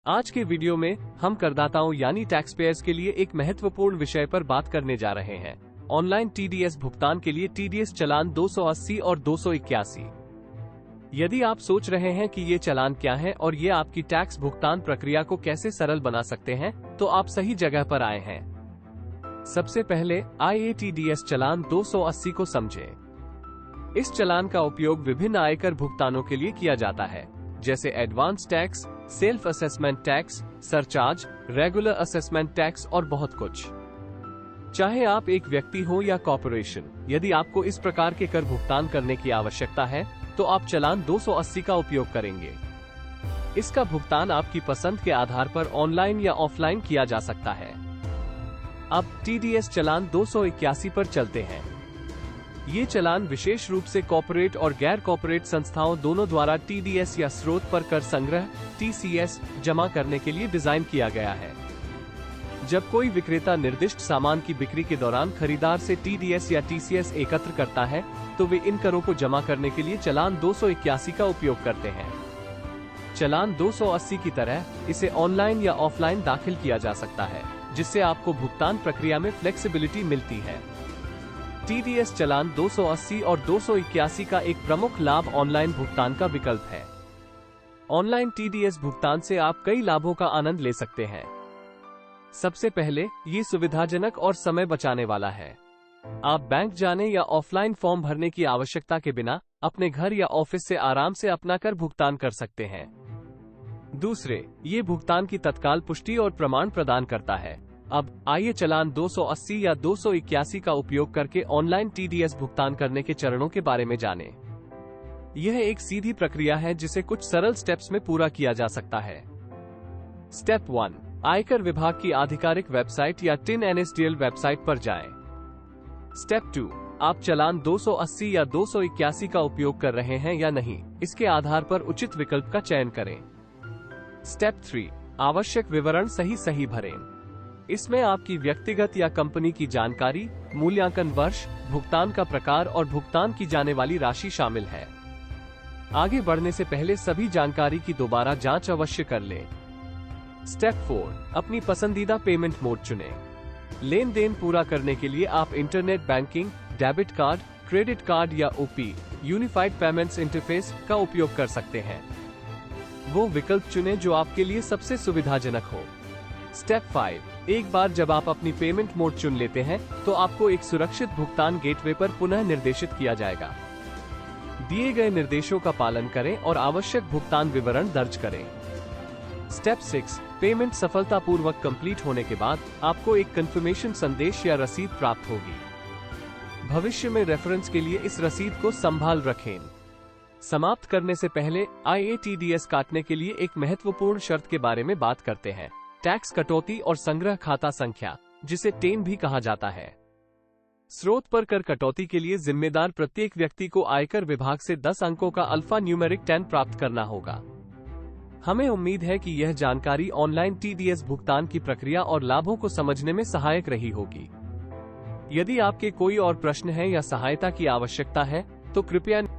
आज के वीडियो में हम करदाताओं यानी टैक्स पेयर्स के लिए एक महत्वपूर्ण विषय पर बात करने जा रहे हैं। ऑनलाइन टीडीएस भुगतान के लिए टीडीएस चालान 280 और 281। यदि आप सोच रहे हैं कि ये चालान क्या है और ये आपकी टैक्स भुगतान प्रक्रिया को कैसे सरल बना सकते हैं, तो आप सही जगह पर आए हैं। सबसे पहले IATDS चालान 280 को समझें। इस चालान का उपयोग विभिन्न आयकर भुगतानों के लिए किया जाता है, जैसे advance tax, self assessment tax, surcharge, regular assessment tax और बहुत कुछ। चाहे आप एक व्यक्ति हो या कॉर्पोरेशन, यदि आपको इस प्रकार के कर भुगतान करने की आवश्यकता है तो आप चालान 280 का उपयोग करेंगे। इसका भुगतान आपकी पसंद के आधार पर ऑनलाइन या ऑफलाइन किया जा सकता है। अब टीडीएस चालान 281 पर चलते हैं। ये चालान विशेष रूप से कॉर्पोरेट और गैर कॉर्पोरेट संस्थाओं दोनों द्वारा टीडीएस या स्रोत पर कर संग्रह TCS जमा करने के लिए डिजाइन किया गया है। जब कोई विक्रेता निर्दिष्ट सामान की बिक्री के दौरान खरीदार से TDS या TCS एकत्र करता है, तो वे इन करों को जमा करने के लिए चालान 281 का उपयोग करते हैं। चालान 280 की तरह इसे ऑनलाइन या ऑफलाइन दाखिल किया जा सकता है, जिससे आपको भुगतान प्रक्रिया में फ्लेक्सिबिलिटी मिलती है। TDS चालान 280 और 281 का एक प्रमुख लाभ ऑनलाइन भुगतान का विकल्प है। ऑनलाइन TDS भुगतान से आप कई लाभों का आनंद ले सकते हैं। सबसे पहले, ये सुविधाजनक और समय बचाने वाला है। आप बैंक जाने या ऑफलाइन फॉर्म भरने की आवश्यकता के बिना अपने घर या ऑफिस से आराम से अपना कर भुगतान कर सकते हैं। दूसरे, ये भुगतान की तत्काल पुष्टि और प्रमाण प्रदान करता है। अब आइए चालान 280 या 281 का उपयोग करके ऑनलाइन TDS भुगतान करने के चरणों के बारे में जानें। यह एक सीधी प्रक्रिया है जिसे कुछ सरल स्टेप्स में पूरा किया जा सकता है। स्टेप 1, आयकर विभाग की आधिकारिक वेबसाइट या TIN NSDL वेबसाइट पर जाएं। स्टेप 2, आप चालान 280 या 281 का उपयोग कर रहे हैं या नहीं, इसके आधार पर उचित विकल्प का चयन करें। स्टेप 3, आवश्यक विवरण सही भरें। इसमें आपकी व्यक्तिगत या कंपनी की जानकारी, मूल्यांकन वर्ष, भुगतान का प्रकार और भुगतान की जाने वाली राशि शामिल है। आगे बढ़ने से पहले सभी जानकारी की दोबारा जांच अवश्य कर लें। स्टेप 4, अपनी पसंदीदा पेमेंट मोड चुनें। लेन देन पूरा करने के लिए आप internet banking, debit card, credit card या OP यूनिफाइड पेमेंट्स इंटरफेस का उपयोग कर सकते हैं। वो विकल्प चुनें जो आपके लिए सबसे सुविधाजनक हो। स्टेप 5, एक बार जब आप अपनी पेमेंट मोड चुन लेते हैं, तो आपको एक सुरक्षित भुगतान गेटवे पर पुनः निर्देशित किया जाएगा। दिए गए निर्देशों का पालन करें और आवश्यक भुगतान विवरण दर्ज करें। स्टेप 6, पेमेंट सफलतापूर्वक कंप्लीट होने के बाद आपको एक कंफर्मेशन संदेश या रसीद प्राप्त होगी। भविष्य में रेफरेंस के लिए इस रसीद को संभाल रखें। समाप्त करने से पहले IATDS काटने के लिए एक महत्वपूर्ण शर्त के बारे में बात करते हैं। टैक्स कटौती और संग्रह खाता संख्या, जिसे TAN भी कहा जाता है। स्रोत पर कर कटौती के लिए जिम्मेदार प्रत्येक व्यक्ति को आयकर विभाग से 10 अंकों का अल्फा न्यूमेरिक TAN प्राप्त करना होगा। हमें उम्मीद है कि यह जानकारी ऑनलाइन TDS भुगतान की प्रक्रिया और लाभों को समझने में सहायक रही होगी। यदि आपके कोई और प्रश्न है या सहायता की आवश्यकता है, तो कृपया